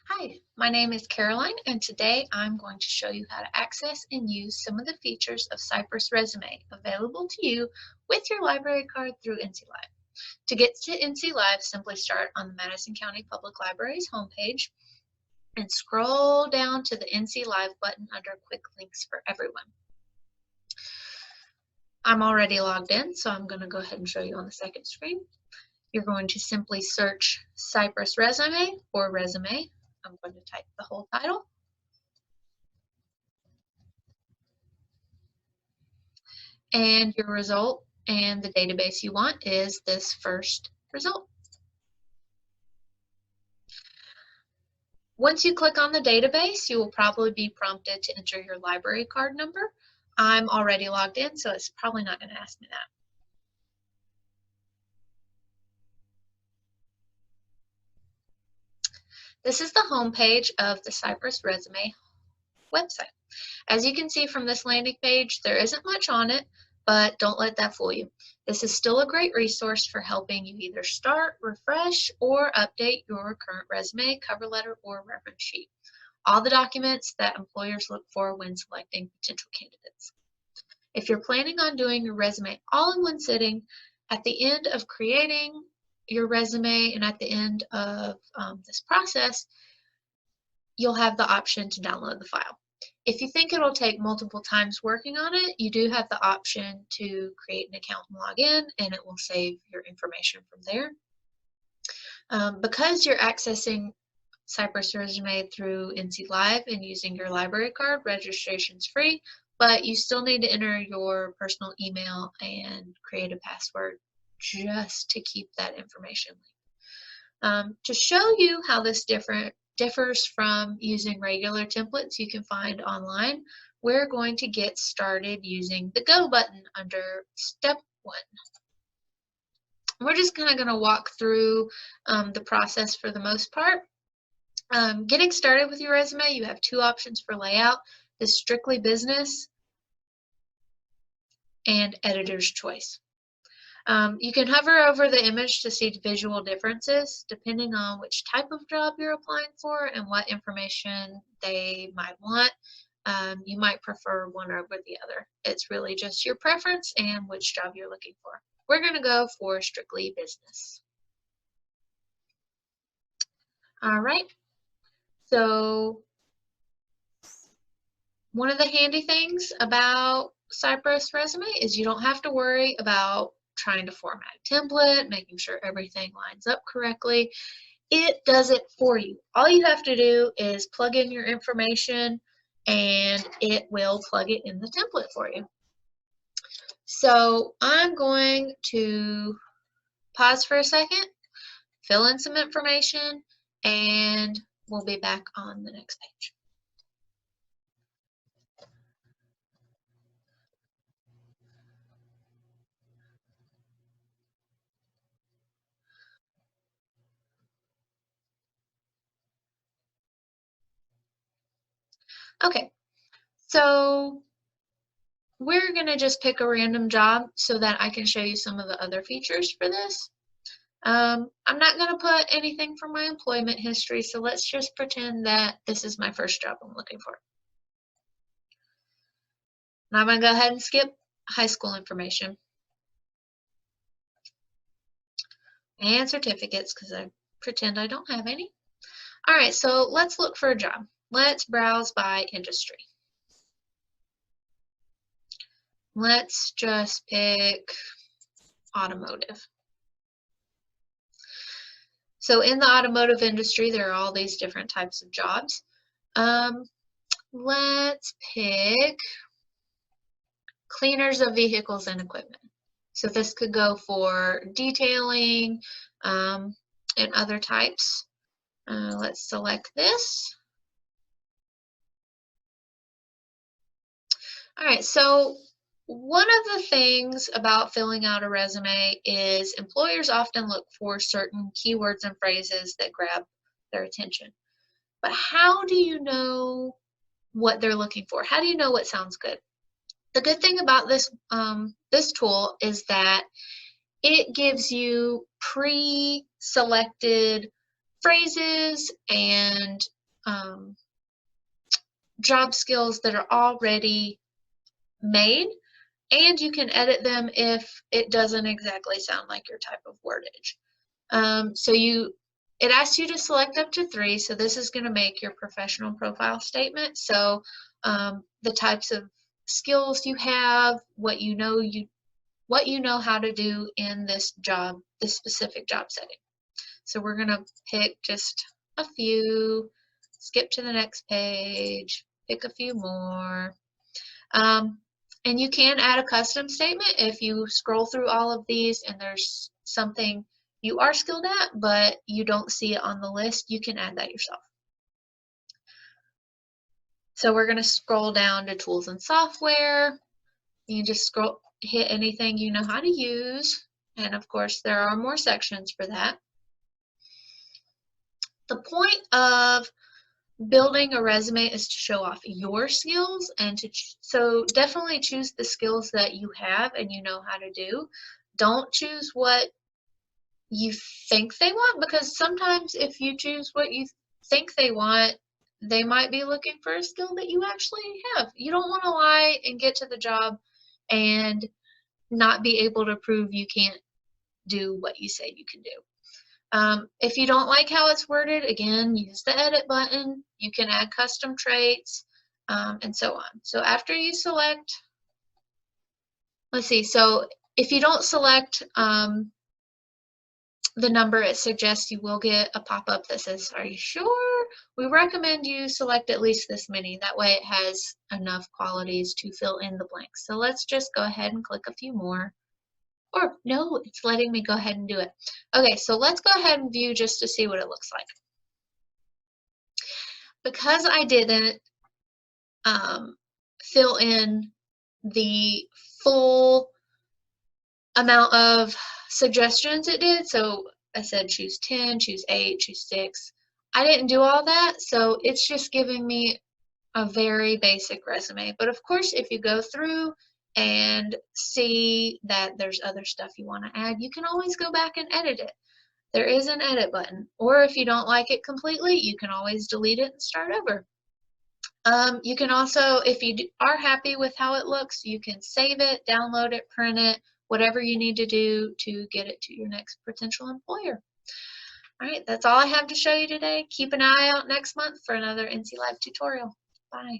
Hi, my name is Caroline, and today I'm going to show you how to access and use some of the features of Cypress Resume available to you with your library card through NC Live. To get to NC Live, simply start on the Madison County Public Library's homepage and scroll down to the NC Live button under Quick Links for Everyone. I'm already logged in, so I'm going to go ahead and show you on the second screen. You're going to simply search Cypress Resume or Resume. I'm going to type the whole title. And your result and the database you want is this first result. Once you click on the database, you will probably be prompted to enter your library card number. I'm already logged in, so it's probably not going to ask me that. This is the home page of the Cypress Resume website. As you can see from this landing page, there isn't much on it, but don't let that fool you. This is still a great resource for helping you either start, refresh, or update your current resume, cover letter, or reference sheet. All the documents that employers look for when selecting potential candidates. If you're planning on doing your resume all in one sitting, at the end of creating your resume and at the end of this process, you'll have the option to download the file. If you think it'll take multiple times working on it, you do have the option to create an account and log in, and it will save your information from there. Because you're accessing Cypress Resume through NC Live and using your library card, registration's free, but you still need to enter your personal email and create a password just to keep that information linked. To show you how this differs from using regular templates you can find online, we're going to get started using the Go button under Step 1. We're just kind of going to walk through the process for the most part. Getting started with your resume, you have two options for layout: the strictly business and editor's choice. You can hover over the image to see visual differences depending on which type of job you're applying for and what information they might want. You might prefer one over the other. It's really just your preference and which job you're looking for. We're going to go for strictly business. All right. So one of the handy things about Cypress Resume is you don't have to worry about trying to format a template, making sure everything lines up correctly. It does it for you. All you have to do is plug in your information and it will plug it in the template for you. So I'm going to pause for a second, fill in some information, and we'll be back on the next page. Okay, so we're going to just pick a random job so that I can show you some of the other features for this. I'm not going to put anything from my employment history, so let's just pretend that this is my first job I'm looking for. And I'm going to go ahead and skip high school information and certificates because I pretend I don't have any. All right, so let's look for a job. Let's browse by industry. Let's just pick automotive. So in the automotive industry, there are all these different types of jobs. Let's pick cleaners of vehicles and equipment. So this could go for detailing and other types. Let's select this. All right, so one of the things about filling out a resume is employers often look for certain keywords and phrases that grab their attention. But how do you know what they're looking for? How do you know what sounds good? The good thing about this tool is that it gives you pre-selected phrases and job skills that are already made, and you can edit them if it doesn't exactly sound like your type of wordage. It asks you to select up to 3, so this is going to make your professional profile statement. So the types of skills you have, what you know how to do in this specific job setting. So we're going to pick just a few, skip to the next page, pick a few more. And you can add a custom statement if you scroll through all of these and there's something you are skilled at, but you don't see it on the list. You can add that yourself. So we're going to scroll down to tools and software. You just hit anything you know how to use. And of course, there are more sections for that. The point of building a resume is to show off your skills, and so definitely choose the skills that you have and you know how to do. Don't choose what you think they want, because sometimes if you choose what you think they want, they might be looking for a skill that you actually have. You don't want to lie and get to the job and not be able to prove you can't do what you say you can do. If you don't like how it's worded, again, use the edit button. You can add custom traits, and so on. So after you select, let's see, so if you don't select the number it suggests, you will get a pop-up that says, are you sure? We recommend you select at least this many. That way it has enough qualities to fill in the blanks. So let's just go ahead and click a few more. Or no, it's letting me go ahead and do it. Okay, so let's go ahead and view just to see what it looks like. Because I didn't fill in the full amount of suggestions it did, so I said choose 10, choose 8, choose 6. I didn't do all that, so it's just giving me a very basic resume. But of course, if you go through and see that there's other stuff you want to add, you can always go back and edit it. There is an edit button, or if you don't like it completely, you can always delete it and start over. You can also, if you are happy with how it looks, you can save it, download it, print it, whatever you need to do to get it to your next potential employer. All right, that's all I have to show you today. Keep an eye out next month for another NC Live tutorial. Bye.